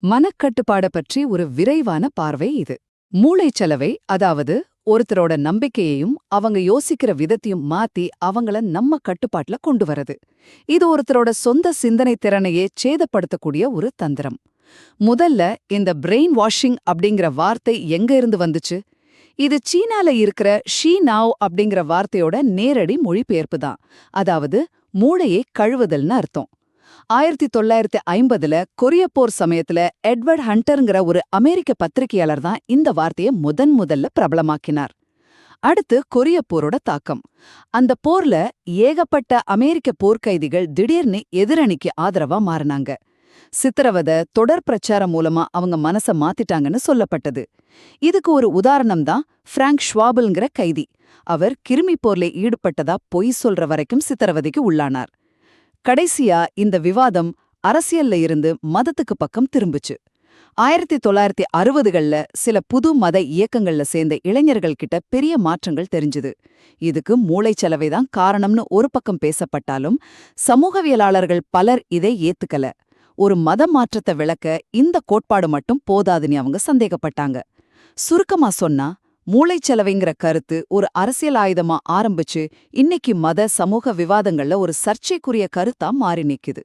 மனக்கட்டுப்பாட பற்றி ஒரு விரைவான பார்வை இது. மூளைச்சலவை, அதாவது ஒருத்தரோட நம்பிக்கையையும் அவங்க யோசிக்கிற விதத்தையும் மாத்தி அவங்கள நம்ம கட்டுப்பாட்டுல கொண்டு வரது. இது ஒருத்தரோட சொந்த சிந்தனை திறனையே சேதப்படுத்தக்கூடிய ஒரு தந்திரம். முதல்ல இந்த பிரெயின் வாஷிங் அப்படிங்கிற வார்த்தை எங்க இருந்து வந்துச்சு? இது சீனால இருக்கிற ஷீ நாவ் அப்படிங்கிற வார்த்தையோட நேரடி மொழிபெயர்ப்பு தான். அதாவது மூளையை கழுவுதல்னு அர்த்தம். 1950ல கொரிய போர் சமயத்துல எட்வர்ட் ஹண்டர்ங்கிற ஒரு அமெரிக்க பத்திரிகையாளர் தான் இந்த வார்த்தையை முதல்ல பிரபலமாக்கினார். அடுத்து கொரிய போரோட தாக்கம். அந்த போர்ல ஏகப்பட்ட அமெரிக்க போர்க்கைதிகள் திடீர்னு எதிரணிக்கு ஆதரவா மாறினாங்க. சித்திரவதை, தொடர் பிரச்சாரம் மூலமா அவங்க மனச மாத்திட்டாங்கன்னு சொல்லப்பட்டது. இதுக்கு ஒரு உதாரணம் தான் பிராங்க் ஷ்வாபிள்ங்கிற கைதி. அவர் கிருமி போர்ல ஈடுபட்டதா பொய் சொல்ற வரைக்கும் சித்திரவதைக்கு உள்ளானார். கடைசியா இந்த விவாதம் அரசியல்ல இருந்து மதத்துக்கு பக்கம் திரும்புச்சு. 1960கள்ல சில புது மத இயக்கங்கள்ல சேர்ந்த இளைஞர்கள் கிட்ட பெரிய மாற்றங்கள் தெரிஞ்சுது. இதுக்கு மூளைச்சலவை தான் காரணம்னு ஒரு பக்கம் பேசப்பட்டாலும் சமூகவியலாளர்கள் பலர் இதை ஏத்துக்கல. ஒரு மத மாற்றத்தை விளக்க இந்த கோட்பாடு மட்டும் போதாதுன்னு அவங்க சந்தேகப்பட்டாங்க. சுருக்கமா சொன்னா, மூளைச்சலவைங்கிற கருத்து ஒரு அரசியல் ஆயுதமா ஆரம்பிச்சு இன்னைக்கு மத சமூக விவாதங்கள்ல ஒரு சர்ச்சைக்குரிய கருத்தா மாறி நிக்குது.